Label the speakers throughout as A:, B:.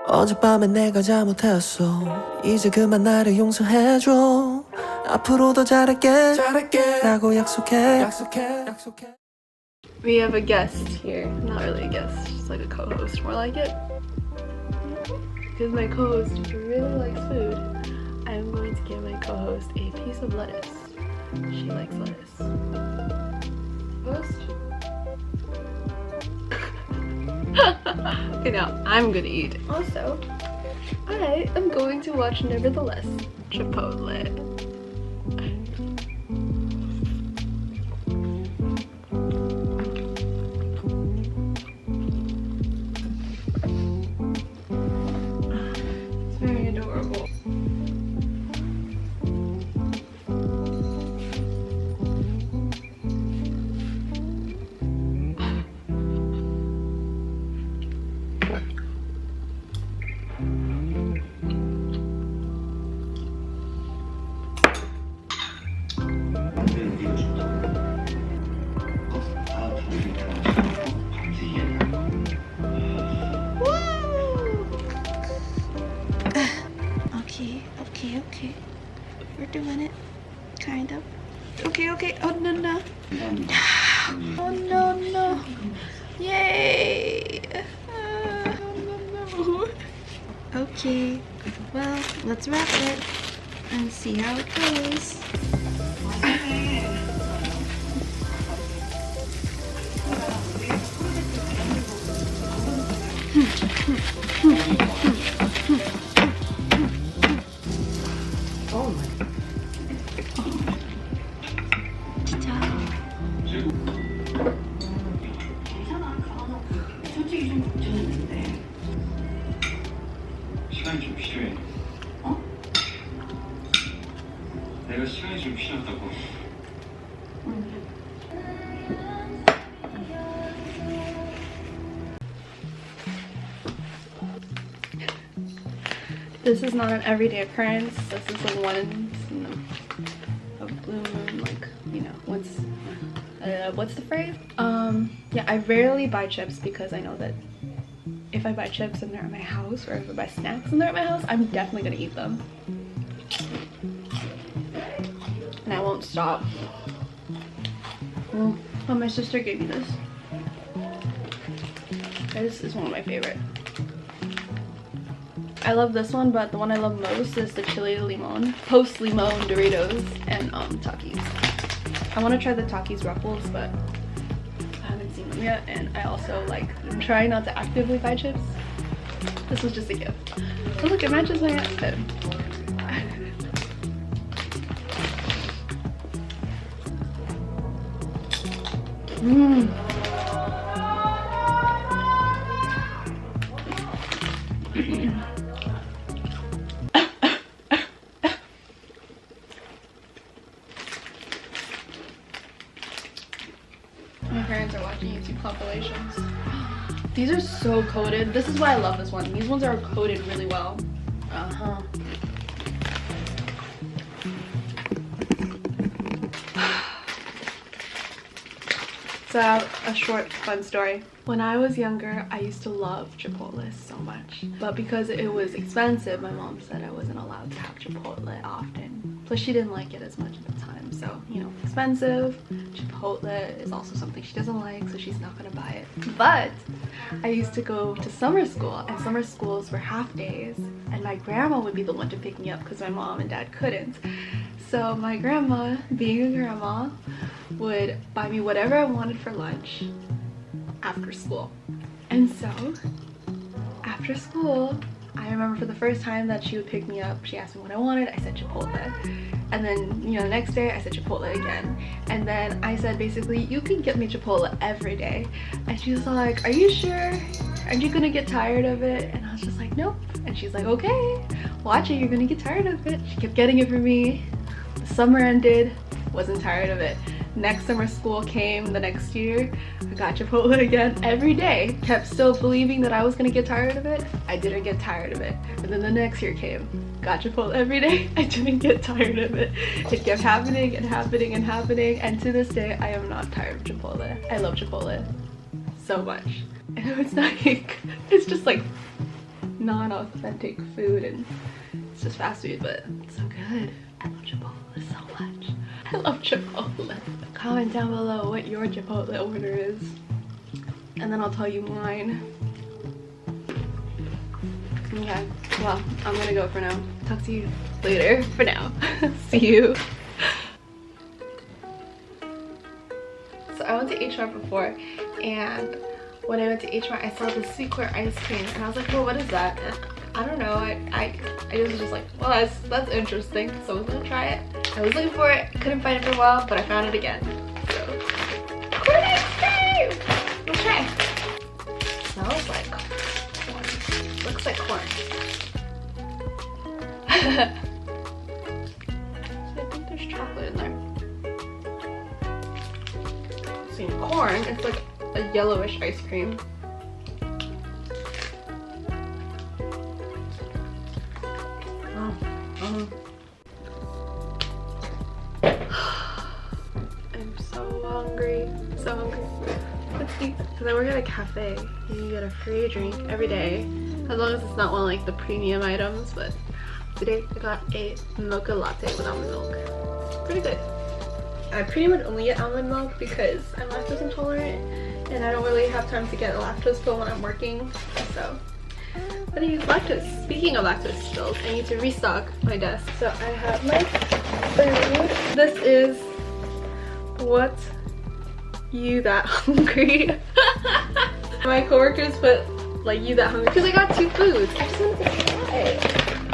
A: 어젯밤에 내가 잘못했어. 이제 그만 나를 용서해줘. 앞으로 더 잘할게 라고 약속해.
B: We have a guest here. Not really a guest, just like a co-host. More like it. Because my co-host really likes food, I'm going to give my co-host a piece of lettuce. She likes lettuce. Host? Okay, now I'm gonna eat. Also, I am going to watch Nevertheless Chipotle. It's very adorable.
C: Okay. We're doing it. Kind of. Okay. Oh, no. Oh, no. Yay. No. Okay. Well, let's wrap it and see how it goes.
D: 시간이 좀 필요해. 어? 내가 시간이 좀 필요하다고.
B: This is not an everyday occurrence. This is a once in a blue moon, like, you know, what's the phrase? Yeah, I rarely buy chips because I know that if I buy chips and they're at my house, or if I buy snacks and they're at my house, I'm definitely gonna eat them. And I won't stop. Well, my sister gave me this. This is one of my favorite. I love this one, but the one I love most is the chili limon, post limon Doritos and Takis. I want to try the Takis Ruffles, but I haven't seen them yet, and I also I'm trying not to actively buy chips. This was just a gift. Oh look, it matches my outfit. My parents are watching YouTube compilations. These are so coated. This is why I love this one. These ones are coated really well. So a short fun story. When I was younger, I used to love Chipotle so much. But because it was expensive, my mom said I wasn't allowed to have Chipotle often. Plus she didn't like it as much at the time. So, you know, expensive. Chipotle is also something she doesn't like, so she's not gonna buy it. But I used to go to summer school, and summer schools were half days, and my grandma would be the one to pick me up because my mom and dad couldn't. So my grandma, being a grandma, would buy me whatever I wanted for lunch after school. And so after school, I remember for the first time that she would pick me up, she asked me what I wanted. I said Chipotle. And then, you know, the next day I said Chipotle again. And then I said, basically, you can get me Chipotle every day. And she was like, are you sure? Aren't you gonna get tired of it? And I was just like, nope. And she's like, okay, watch it, you're gonna get tired of it. She kept getting it for me. The summer ended, wasn't tired of it. Next summer school came the next year, I got Chipotle again every day. Kept still believing that I was gonna get tired of it. I didn't get tired of it. And then the next year came, got Chipotle every day. I didn't get tired of it. It kept happening and happening and happening. And to this day, I am not tired of Chipotle. I love Chipotle so much. And it's like, it's just like non-authentic food and it's just fast food, but it's so good. I love Chipotle so much. I love Chipotle. Comment down below what your Chipotle order is and then I'll tell you mine. Okay, well, I'm gonna go for now. Talk to you later for now. See you. So I went to H Mart before, and when I went to H Mart, I saw the sweet corn ice cream, and I was like, well, what is that? And I don't know. I was just like, well, that's interesting. So I was gonna try it. I was looking for it, couldn't find it for a while, but I found it again. So, corn ice cream! Let's try. Smells like corn. Looks like corn. I think there's chocolate in there. See, corn, it's like a yellowish ice cream. I'm so hungry, so hungry. Let's eat. Because I work at a cafe and you get a free drink every day, as long as it's not one of like the premium items. But today I got a mocha latte with almond milk. Pretty good. I pretty much only get almond milk because I'm lactose intolerant and I don't really have time to get a lactose pill when I'm working. So I use lactose. Speaking of lactose pills, I need to restock my desk. So I have my food. This is what you that hungry. My coworkers put like you that hungry because I got 2 foods. I just wanted to try.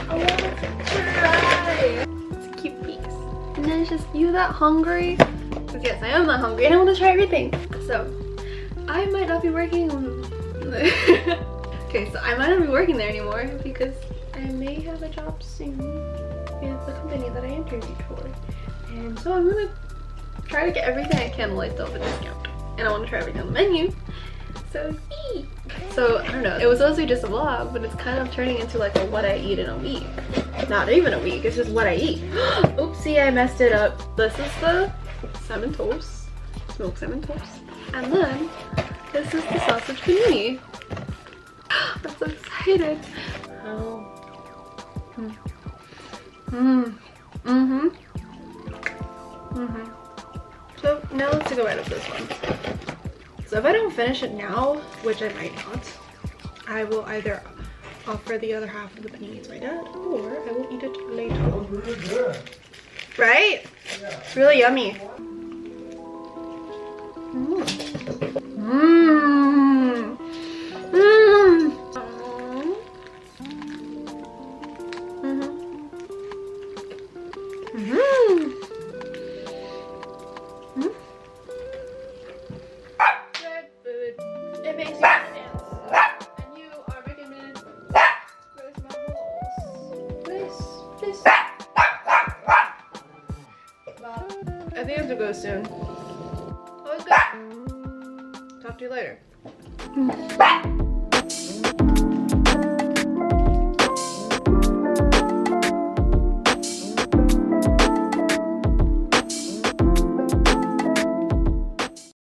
B: I wanted to try. It's a cute piece. And then it's just you that hungry. Because yes, I am that hungry and I want to try everything. So I might not be working on okay, so I might not be working there anymore because I may have a job soon with the company that I interviewed for. And so I'm gonna try to get everything I can while I still have a discount. And I want to try everything on the menu. So eat. So I don't know, it was supposed to be just a vlog, but it's kind of turning into like a what I eat in a week. Not even a week, it's just what I eat. Oopsie, I messed it up. This is the salmon toast, smoked salmon toast. And then this is the sausage panini. I'm so excited. Oh. So now let's take a bite of this one. So if I don't finish it now, which I might not, I will either offer the other half of the panini to my dad, or I will eat it later.
E: Oh, really good.
B: Right?
E: Yeah.
B: It's really yummy. It makes you want to dance. And you are making me raise my balls. Please. Well, I think I have to go soon. Oh, it's good. Talk to you later.